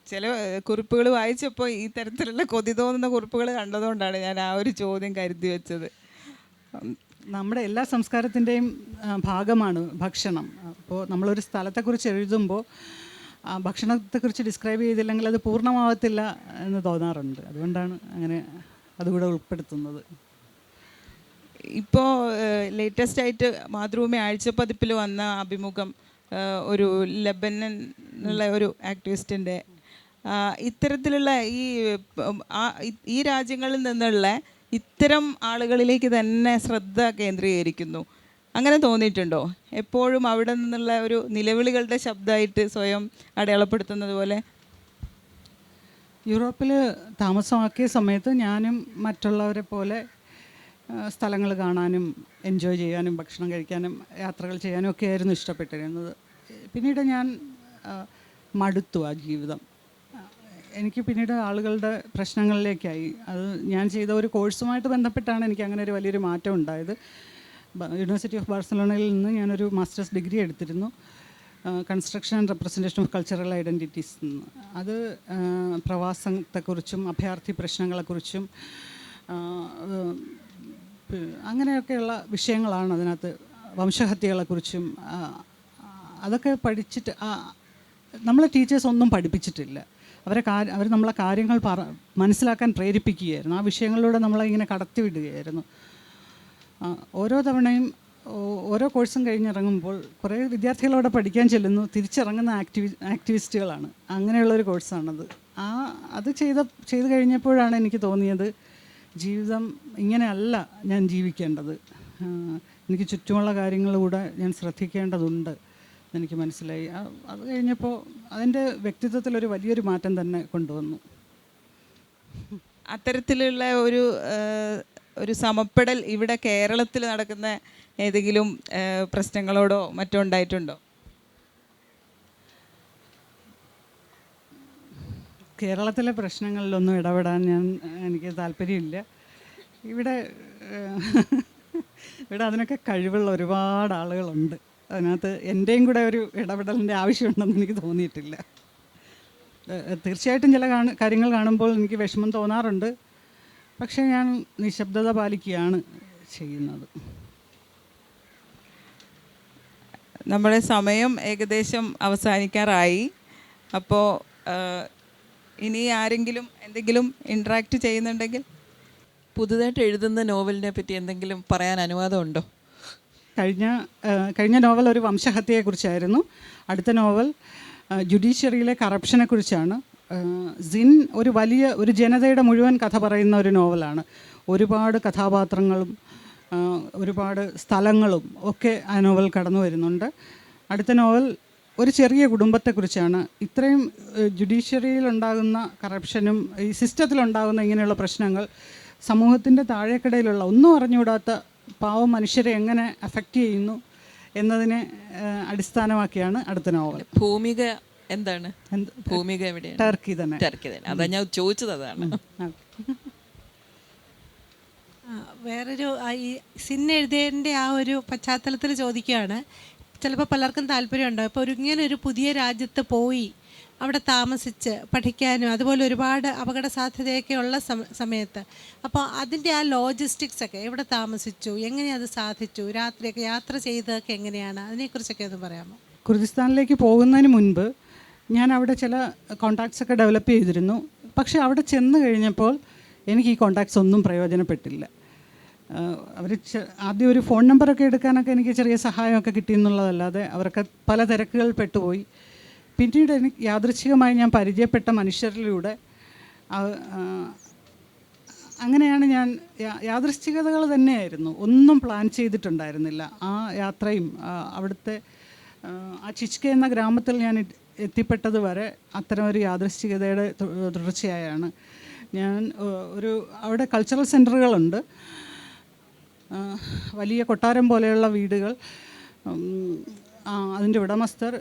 ചില കുറിപ്പുകൾ വായിച്ചപ്പോൾ ഈ തരത്തിലുള്ള കൊതി തോന്നുന്ന കുറിപ്പുകൾ കണ്ടതുകൊണ്ടാണ് ഞാൻ ആ ഒരു ചോദ്യം കരുതി വെച്ചത്. നമ്മുടെ എല്ലാ സംസ്കാരത്തിൻ്റെയും ഭാഗമാണ് ഭക്ഷണം. അപ്പോൾ നമ്മളൊരു സ്ഥലത്തെക്കുറിച്ച് എഴുതുമ്പോൾ ഭക്ഷണത്തെക്കുറിച്ച് ഡിസ്ക്രൈബ് ചെയ്തില്ലെങ്കിൽ അത് പൂർണ്ണമാവത്തില്ല എന്ന് തോന്നാറുണ്ട്. അതുകൊണ്ടാണ് അങ്ങനെ അതുകൂടെ ഉൾപ്പെടുത്തുന്നത്. ഇപ്പോൾ ലേറ്റസ്റ്റ് ആയിട്ട് മാതൃഭൂമി ആഴ്ചപ്പതിപ്പിൽ വന്ന അഭിമുഖം ഒരു ലെബനനുള്ള ഒരു ആക്ടിവിസ്റ്റിൻ്റെ, ഇത്തരത്തിലുള്ള ഈ രാജ്യങ്ങളിൽ നിന്നുള്ള ഇത്തരം ആളുകളിലേക്ക് തന്നെ ശ്രദ്ധ കേന്ദ്രീകരിക്കുന്നു. അങ്ങനെ തോന്നിയിട്ടുണ്ടോ? എപ്പോഴും അവിടെ നിന്നുള്ള ഒരു നിലവിളികളുടെ ശബ്ദമായിട്ട് സ്വയം അടയാളപ്പെടുത്തുന്നത് പോലെ? യൂറോപ്പിൽ താമസമാക്കിയ സമയത്ത് ഞാനും മറ്റുള്ളവരെ പോലെ സ്ഥലങ്ങൾ കാണാനും എൻജോയ് ചെയ്യാനും ഭക്ഷണം കഴിക്കാനും യാത്രകൾ ചെയ്യാനും ഒക്കെ ആയിരുന്നു ഇഷ്ടപ്പെട്ടിരുന്നത്. പിന്നീട് ഞാൻ മടുത്തു ആ ജീവിതം. എനിക്ക് പിന്നീട് ആളുകളുടെ പ്രശ്നങ്ങളിലേക്കായി. അത് ഞാൻ ചെയ്ത ഒരു കോഴ്സുമായിട്ട് ബന്ധപ്പെട്ടാണ് എനിക്ക് അങ്ങനെ ഒരു വലിയൊരു മാറ്റം ഉണ്ടായത്. യൂണിവേഴ്സിറ്റി ഓഫ് ബാർസലോണയിൽ നിന്ന് ഞാനൊരു മാസ്റ്റേഴ്സ് ഡിഗ്രി എടുത്തിരുന്നു, construction and representation of cultural identities എന്ന്. അത് പ്രവാസത്തെക്കുറിച്ചും അഭയാർത്ഥി പ്രശ്നങ്ങളെക്കുറിച്ചും അങ്ങനെയൊക്കെയുള്ള വിഷയങ്ങളാണ് അതിനകത്ത്. വംശഹത്യകളെക്കുറിച്ചും അതൊക്കെ പഠിച്ചിട്ട് നമ്മളെ ടീച്ചേഴ്സ് ഒന്നും പഠിപ്പിച്ചിട്ടില്ല. അവർ നമ്മളെ കാര്യങ്ങൾ മനസ്സിലാക്കാൻ പ്രേരിപ്പിക്കുകയായിരുന്നു. ആ വിഷയങ്ങളിലൂടെ നമ്മളെ ഇങ്ങനെ കടത്തിവിടുകയായിരുന്നു. ഓരോ തവണയും ഓരോ കോഴ്സും കഴിഞ്ഞിറങ്ങുമ്പോൾ കുറേ വിദ്യാർത്ഥികളവിടെ പഠിക്കാൻ ചെല്ലുന്നു, തിരിച്ചിറങ്ങുന്ന ആക്ടിവിസ്റ്റുകളാണ്. അങ്ങനെയുള്ളൊരു കോഴ്സാണത്. അത് ചെയ്ത് കഴിഞ്ഞപ്പോഴാണ് എനിക്ക് തോന്നിയത് ജീവിതം ഇങ്ങനെയല്ല ഞാൻ ജീവിക്കേണ്ടത്, എനിക്ക് ചുറ്റുമുള്ള കാര്യങ്ങളിലൂടെ ഞാൻ ശ്രദ്ധിക്കേണ്ടതുണ്ട് എന്നെനിക്ക് മനസ്സിലായി. അത് കഴിഞ്ഞപ്പോൾ അതിൻ്റെ വ്യക്തിത്വത്തിലൊരു വലിയൊരു മാറ്റം തന്നെ കൊണ്ടുവന്നു. അത്തരത്തിലുള്ള ഒരു സമപ്പെടൽ ഇവിടെ കേരളത്തിൽ നടക്കുന്ന ഏതെങ്കിലും പ്രശ്നങ്ങളോടോ മറ്റോ ഉണ്ടായിട്ടുണ്ടോ? കേരളത്തിലെ പ്രശ്നങ്ങളിലൊന്നും ഇടപെടാൻ എനിക്ക് താല്പര്യമില്ല. ഇവിടെ അതിനൊക്കെ കഴിവുള്ള ഒരുപാട് ആളുകളുണ്ട്. അതിനകത്ത് എൻ്റെയും കൂടെ ഒരു ഇടപെടലിൻ്റെ ആവശ്യമുണ്ടെന്ന് എനിക്ക് തോന്നിയിട്ടില്ല. തീർച്ചയായിട്ടും ചില കാര്യങ്ങൾ കാണുമ്പോൾ എനിക്ക് വിഷമം തോന്നാറുണ്ട്, പക്ഷേ ഞാൻ നിശബ്ദത പാലിക്കുകയാണ് ചെയ്യുന്നത്. നമ്മുടെ സമയം ഏകദേശം അവസാനിക്കാറായി. അപ്പോൾ ഇനി ആരെങ്കിലും എന്തെങ്കിലും ഇൻട്രാക്ട് ചെയ്യുന്നുണ്ടെങ്കിൽ? പുതുതായിട്ട് എഴുതുന്ന നോവലിനെ പറ്റി എന്തെങ്കിലും പറയാൻ അനുവാദമുണ്ടോ? കഴിഞ്ഞ നോവൽ ഒരു വംശഹത്യയെക്കുറിച്ചായിരുന്നു. അടുത്ത നോവൽ ജുഡീഷ്യറിയിലെ കറപ്ഷനെക്കുറിച്ചാണ്. സിൻ ഒരു ജനതയുടെ മുഴുവൻ കഥ പറയുന്ന ഒരു നോവലാണ്. ഒരുപാട് കഥാപാത്രങ്ങളും ഒരുപാട് സ്ഥലങ്ങളും ഒക്കെ ആ നോവൽ കടന്നു വരുന്നുണ്ട്. അടുത്ത നോവൽ ഒരു ചെറിയ കുടുംബത്തെക്കുറിച്ചാണ്. ഇത്രയും ജുഡീഷ്യറിയിലുണ്ടാകുന്ന കറപ്ഷനും ഈ സിസ്റ്റത്തിലുണ്ടാകുന്ന ഇങ്ങനെയുള്ള പ്രശ്നങ്ങൾ സമൂഹത്തിൻ്റെ താഴേക്കിടയിലുള്ള ഒന്നും അറിഞ്ഞുകൂടാത്ത പാവം മനുഷ്യരെ എങ്ങനെ അഫക്റ്റ് ചെയ്യുന്നു എന്നതിനെ അടിസ്ഥാനമാക്കിയാണ് അടുത്ത നോവൽ. ഭൂമിക എന്താണ്? ഭൂമിക എവിടെയാണ്? ടർക്കി തന്നെ. അതാ ഞാൻ ചോദിച്ചത്, അതാണ്. വേറൊരു ഈ സിൻ എഴുതിയതിൻ്റെ ആ ഒരു പശ്ചാത്തലത്തിൽ ചോദിക്കുകയാണ്. ചിലപ്പോൾ പലർക്കും താല്പര്യമുണ്ടാവും. ഇപ്പോൾ ഇങ്ങനെ ഒരു പുതിയ രാജ്യത്ത് പോയി അവിടെ താമസിച്ച് പഠിക്കാനും അതുപോലെ ഒരുപാട് അപകട സാധ്യതയൊക്കെ ഉള്ള സമയത്ത് അപ്പോൾ അതിൻ്റെ ആ ലോജിസ്റ്റിക്സ് ഒക്കെ, എവിടെ താമസിച്ചു, എങ്ങനെ അത് സാധിച്ചു, രാത്രിയൊക്കെ യാത്ര ചെയ്തതൊക്കെ എങ്ങനെയാണ്, അതിനെക്കുറിച്ചൊക്കെ ഒന്ന് പറയാമോ? കുർദിസ്ഥാനിലേക്ക് പോകുന്നതിന് മുൻപ് ഞാൻ അവിടെ ചില കോണ്ടാക്ട്സ് ഒക്കെ ഡെവലപ്പ് ചെയ്തിരുന്നു. പക്ഷേ അവിടെ ചെന്ന് കഴിഞ്ഞപ്പോൾ എനിക്ക് ഈ കോണ്ടാക്ട്സ് ഒന്നും പ്രയോജനപ്പെട്ടില്ല. അവർ ആദ്യം ഒരു ഫോൺ നമ്പറൊക്കെ എടുക്കാനൊക്കെ എനിക്ക് ചെറിയ സഹായമൊക്കെ കിട്ടിയെന്നുള്ളതല്ലാതെ അവരൊക്കെ പല തിരക്കുകൾ പെട്ടുപോയി. പിന്നീട് എനിക്ക് യാദൃച്ഛികമായി ഞാൻ പരിചയപ്പെട്ട മനുഷ്യരിലൂടെ അങ്ങനെയാണ് ഞാൻ യാദൃശ്ചികതകൾ തന്നെയായിരുന്നു, ഒന്നും പ്ലാൻ ചെയ്തിട്ടുണ്ടായിരുന്നില്ല. ആ യാത്രയും അവിടുത്തെ ആ ചിച്കെ എന്ന ഗ്രാമത്തിൽ ഞാൻ എത്തിപ്പെട്ടത് വരെ അത്തരം ഒരു യാദൃശ്ചികതയുടെ തുടർച്ചയായാണ്. ഞാൻ അവിടെ കൾച്ചറൽ സെൻറ്ററുകളുണ്ട്, വലിയ കൊട്ടാരം പോലെയുള്ള വീടുകൾ. അതിൻ്റെ ഉടമസ്ഥർ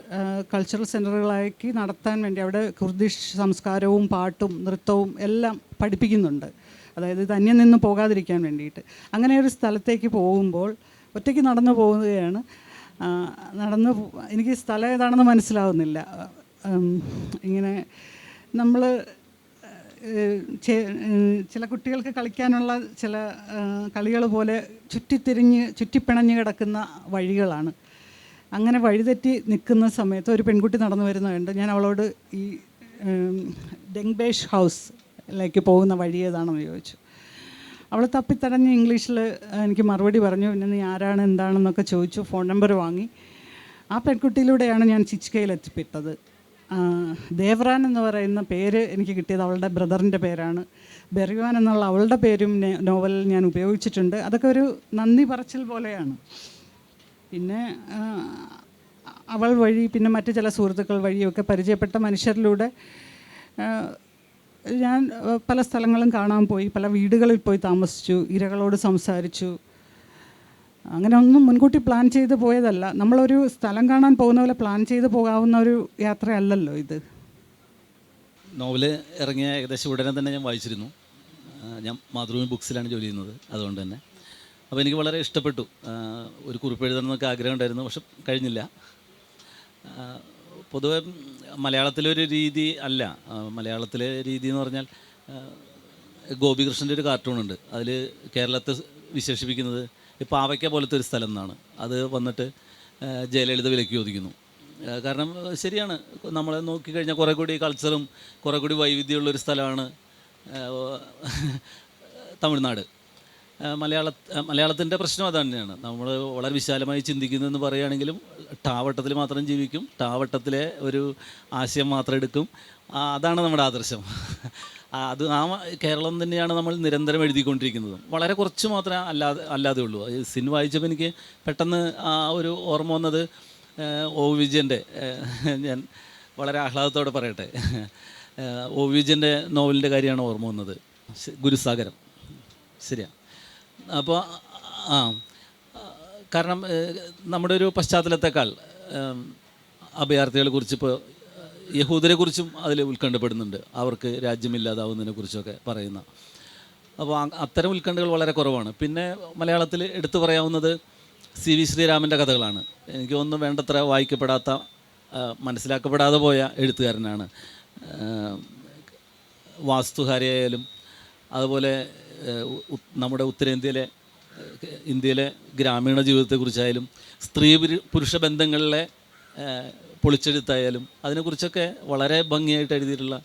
കൾച്ചറൽ സെൻറ്ററുകളാക്കി നടത്താൻ വേണ്ടി അവിടെ കുർദിഷ് സംസ്കാരവും പാട്ടും നൃത്തവും എല്ലാം പഠിപ്പിക്കുന്നുണ്ട്. അതായത് ഇത് അന്യം നിന്ന് പോകാതിരിക്കാൻ വേണ്ടിയിട്ട്. അങ്ങനെ ഒരു സ്ഥലത്തേക്ക് പോകുമ്പോൾ ഒറ്റയ്ക്ക് നടന്നു പോവുകയാണ്. എനിക്ക് സ്ഥലം ഏതാണെന്ന് മനസ്സിലാവുന്നില്ല. ഇങ്ങനെ നമ്മൾ ചില കുട്ടികൾക്ക് കളിക്കാനുള്ള ചില കളികൾ പോലെ ചുറ്റിപ്പിണഞ്ഞ് കിടക്കുന്ന വഴികളാണ്. അങ്ങനെ വഴിതെറ്റി നിൽക്കുന്ന സമയത്ത് ഒരു പെൺകുട്ടി നടന്നു വരുന്നതുണ്ട്. ഞാൻ അവളോട് ഈ ഡെങ്ബേഷ് ഹൗസിലേക്ക് പോകുന്ന വഴി ഏതാണെന്ന് ചോദിച്ചു. അവൾ തപ്പിത്തടഞ്ഞ് ഇംഗ്ലീഷിൽ എനിക്ക് മറുപടി പറഞ്ഞു. പിന്നെ നീ ആരാണ് എന്താണെന്നൊക്കെ ചോദിച്ചു. ഫോൺ നമ്പർ വാങ്ങി. ആ പെൺകുട്ടിയിലൂടെയാണ് ഞാൻ ചിച്കയിൽ എത്തിപ്പെട്ടത്. ദേവ്റാൻ എന്ന് പറയുന്ന പേര് എനിക്ക് കിട്ടിയത് അവളുടെ ബ്രദറിൻ്റെ പേരാണ്. ബെറിവാൻ എന്നുള്ള അവളുടെ പേരും നോവലിൽ ഞാൻ ഉപയോഗിച്ചിട്ടുണ്ട്. അതൊക്കെ ഒരു നന്ദി പറച്ചിൽ പോലെയാണ്. പിന്നെ അവൾ വഴി പിന്നെ മറ്റ് ചില സുഹൃത്തുക്കൾ വഴിയൊക്കെ പരിചയപ്പെട്ട മനുഷ്യരിലൂടെ ഞാൻ പല സ്ഥലങ്ങളും കാണാൻ പോയി, പല വീടുകളിൽ പോയി താമസിച്ചു, ഇരകളോട് സംസാരിച്ചു. അങ്ങനെ ഒന്നും മുൻകൂട്ടി പ്ലാൻ ചെയ്ത് പോയതല്ല. നമ്മളൊരു സ്ഥലം കാണാൻ പോകുന്ന പോലെ പ്ലാൻ ചെയ്ത് പോകാവുന്ന ഒരു യാത്രയല്ലല്ലോ ഇത്. നോവൽ ഇറങ്ങിയ ഏകദേശം ഉടനെ തന്നെ ഞാൻ വായിച്ചിരുന്നു. ഞാൻ മാതൃഭൂമി ബുക്സിലാണ് ജോലി ചെയ്യുന്നത്, അതുകൊണ്ട് തന്നെ അപ്പോൾ എനിക്ക് വളരെ ഇഷ്ടപ്പെട്ടു. ഒരു കുറിപ്പ് എഴുതണമെന്നൊക്കെ ആഗ്രഹം ഉണ്ടായിരുന്നു, പക്ഷെ കഴിഞ്ഞില്ല. പൊതുവെ മലയാളത്തിലൊരു രീതി അല്ല. മലയാളത്തിലെ രീതി എന്ന് പറഞ്ഞാൽ ഗോപികൃഷ്ണൻ്റെ ഒരു കാർട്ടൂണുണ്ട്, അതിൽ കേരളത്തെ വിശേഷിപ്പിക്കുന്നത് ഈ പാവയ്ക്ക പോലത്തെ ഒരു സ്ഥലം എന്നാണ്. അത് വന്നിട്ട് ജയലളിത വിലക്കി ചോദിക്കുന്നു. കാരണം ശരിയാണ്, നമ്മളെ നോക്കിക്കഴിഞ്ഞാൽ കുറേ കൂടി കൾച്ചറും കുറേ കൂടി വൈവിധ്യമുള്ളൊരു സ്ഥലമാണ് തമിഴ്നാട്. മലയാളത്തിൻ്റെ പ്രശ്നം അത് തന്നെയാണ്. നമ്മൾ വളരെ വിശാലമായി ചിന്തിക്കുന്നു എന്ന് പറയുകയാണെങ്കിലും ടാവട്ടത്തിൽ മാത്രം ജീവിക്കും, ടാവട്ടത്തിലെ ഒരു ആശയം മാത്രം എടുക്കും. അതാണ് നമ്മുടെ ആദർശം. അത് കേരളം തന്നെയാണ് നമ്മൾ നിരന്തരം എഴുതിക്കൊണ്ടിരിക്കുന്നത്. വളരെ കുറച്ച് മാത്രമേ അല്ലാതെ ഉള്ളൂ. സിൻ വായിച്ചപ്പോൾ എനിക്ക് പെട്ടെന്ന് ഒരു ഓർമ്മ വന്നത് ഒ വിജയൻ്റെ, ഞാൻ വളരെ ആഹ്ലാദത്തോടെ പറയട്ടെ, ഒ വിജയൻ്റെ നോവലിൻ്റെ കാര്യമാണ് ഓർമ്മ വന്നത്, ഗുരുസാഗരം. ശരിയാണ്. അപ്പോൾ കാരണം നമ്മുടെ ഒരു പശ്ചാത്തലത്തെക്കാൾ അഭയാർത്ഥികളെ കുറിച്ച് ഇപ്പോൾ യഹൂദരെ കുറിച്ചും അതിൽ ഉത്കണ്ഠപ്പെടുന്നുണ്ട്, അവർക്ക് രാജ്യമില്ലാതാവുന്നതിനെ കുറിച്ചൊക്കെ പറയുന്ന. അപ്പോൾ അത്തരം ഉത്കണ്ഠകൾ വളരെ കുറവാണ്. പിന്നെ മലയാളത്തിൽ എടുത്തു പറയാവുന്നത് സി വി ശ്രീരാമൻ്റെ കഥകളാണ്. എനിക്ക് തോന്നുന്നു വേണ്ടത്ര വായിക്കപ്പെടാത്ത, മനസ്സിലാക്കപ്പെടാതെ പോയ എഴുത്തുകാരനാണ്. വാസ്തുഹാരയായാലും അതുപോലെ നമ്മുടെ ഇന്ത്യയിലെ ഗ്രാമീണ ജീവിതത്തെക്കുറിച്ചായാലും സ്ത്രീ പുരുഷ ബന്ധങ്ങളിലെ പൊളിച്ചെഴുത്തായാലും അതിനെക്കുറിച്ചൊക്കെ വളരെ ഭംഗിയായിട്ട് എഴുതിയിട്ടുള്ള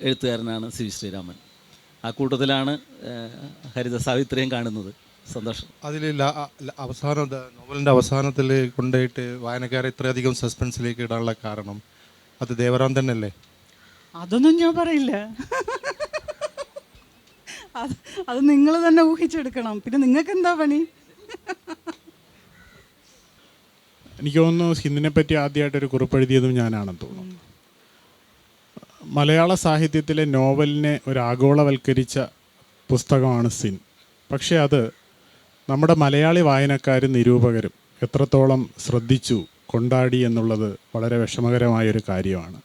എഴുത്തുകാരനാണ് സി വി ശ്രീരാമൻ. ആ കൂട്ടത്തിലാണ് ഹരിത സാവിത്രിയും കാണുന്നത്. സന്തോഷം. അതിൽ നോവലിൻ്റെ അവസാനത്തിൽ കൊണ്ടുപോയിട്ട് വായനക്കാരെ ഇത്രയധികം സസ്പെൻസിലേക്ക് ഇടാനുള്ള കാരണം അത് ദേവറാം തന്നെയല്ലേ? അതൊന്നും ഞാൻ പറയില്ല. അത് നിങ്ങൾ തന്നെ ഊഹിച്ചെടുക്കണം. പിന്നെ നിങ്ങൾക്ക് എന്താ പണി? എനിക്ക് തോന്നുന്നു ഹിന്ദിനെ പറ്റി ആദ്യമായിട്ടൊരു കുറിപ്പെഴുതിയതും ഞാനാണെന്ന് തോന്നുന്നു. മലയാള സാഹിത്യത്തിലെ നോവലിനെ ഒരു ആഗോളവൽക്കരിച്ച പുസ്തകമാണ് സിൻ. പക്ഷേ അത് നമ്മുടെ മലയാളി വായനക്കാരും നിരൂപകരും എത്രത്തോളം ശ്രദ്ധിച്ചു, കൊണ്ടാടി എന്നുള്ളത് വളരെ വിഷമകരമായൊരു കാര്യമാണ്.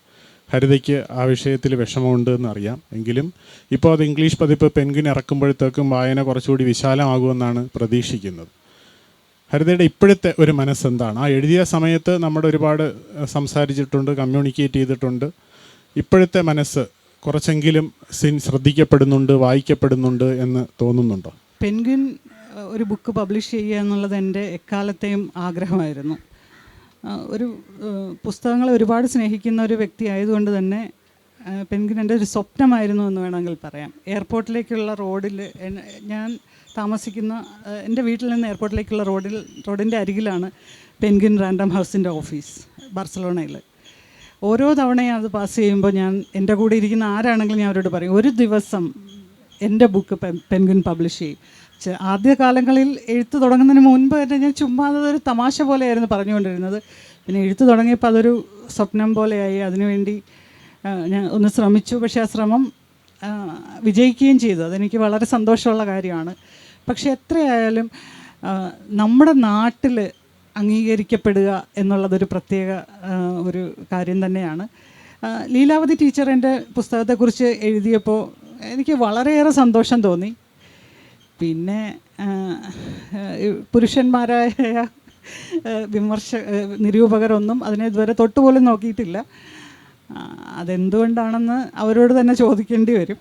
ഹരിതയ്ക്ക് ആ വിഷയത്തിൽ വിഷമമുണ്ട് എന്നറിയാം. എങ്കിലും ഇപ്പോൾ അത് ഇംഗ്ലീഷ് പതിപ്പ് പെൻഗ്വിൻ ഇറക്കുമ്പോഴത്തേക്കും വായന കുറച്ചുകൂടി വിശാലമാകുമെന്നാണ് പ്രതീക്ഷിക്കുന്നത്. ഹരിതയുടെ ഇപ്പോഴത്തെ ഒരു മനസ്സെന്താണ്? ആ എഴുതിയ സമയത്ത് നമ്മുടെ ഒരുപാട് സംസാരിച്ചിട്ടുണ്ട്, കമ്മ്യൂണിക്കേറ്റ് ചെയ്തിട്ടുണ്ട്. ഇപ്പോഴത്തെ മനസ്സ് കുറച്ചെങ്കിലും സിൻ ശ്രദ്ധിക്കപ്പെടുന്നുണ്ട്, വായിക്കപ്പെടുന്നുണ്ട് എന്ന് തോന്നുന്നുണ്ടോ? പെൻഗ്വിൻ ഒരു ബുക്ക് പബ്ലിഷ് ചെയ്യുക എന്നുള്ളത് എൻ്റെ എക്കാലത്തെയും ആഗ്രഹമായിരുന്നു. ഒരു പുസ്തകങ്ങളെ ഒരുപാട് സ്നേഹിക്കുന്ന ഒരു വ്യക്തി ആയതുകൊണ്ട് തന്നെ പെൻഗ്വിൻ എൻ്റെ ഒരു സ്വപ്നമായിരുന്നു എന്ന് വേണമെങ്കിൽ പറയാം. എയർപോർട്ടിലേക്കുള്ള റോഡിൽ, ഞാൻ താമസിക്കുന്ന എൻ്റെ വീട്ടിൽ നിന്ന് എയർപോർട്ടിലേക്കുള്ള റോഡിൻ്റെ അരികിലാണ് പെൻഗ്വിൻ റാൻഡം ഹൗസിൻ്റെ ഓഫീസ് ബാർസലോണയിൽ. ഓരോ തവണയും അത് പാസ് ചെയ്യുമ്പോൾ ഞാൻ എൻ്റെ കൂടെ ഇരിക്കുന്ന ആരാണെങ്കിലും ഞാൻ അവരോട് പറയും, ഒരു ദിവസം എൻ്റെ ബുക്ക് പെൻഗ്വിൻ പബ്ലിഷ് ചെയ്യും. ആദ്യകാലങ്ങളിൽ എഴുത്ത് തുടങ്ങുന്നതിന് മുൻപ് തന്നെ ഞാൻ ചുമ്മാ അതൊരു തമാശ പോലെയായിരുന്നു പറഞ്ഞുകൊണ്ടിരുന്നത്. പിന്നെ എഴുത്ത് തുടങ്ങിയപ്പോൾ അതൊരു സ്വപ്നം പോലെയായി. അതിനുവേണ്ടി ഞാൻ ഒന്ന് ശ്രമിച്ചു. പക്ഷേ ആ ശ്രമം വിജയിക്കുകയും ചെയ്തു. അതെനിക്ക് വളരെ സന്തോഷമുള്ള കാര്യമാണ്. പക്ഷേ എത്രയായാലും നമ്മുടെ നാട്ടിൽ അംഗീകരിക്കപ്പെടുക എന്നുള്ളതൊരു പ്രത്യേക ഒരു കാര്യം തന്നെയാണ്. ലീലാവതി ടീച്ചർ എൻ്റെ പുസ്തകത്തെക്കുറിച്ച് എഴുതിയപ്പോൾ എനിക്ക് വളരെയേറെ സന്തോഷം തോന്നി. പിന്നെ പുരുഷന്മാരായ നിരൂപകരൊന്നും അതിനെ ഇതുവരെ തൊട്ടുപോലും നോക്കിയിട്ടില്ല. അതെന്തുകൊണ്ടാണെന്ന് അവരോട് തന്നെ ചോദിക്കേണ്ടി വരും.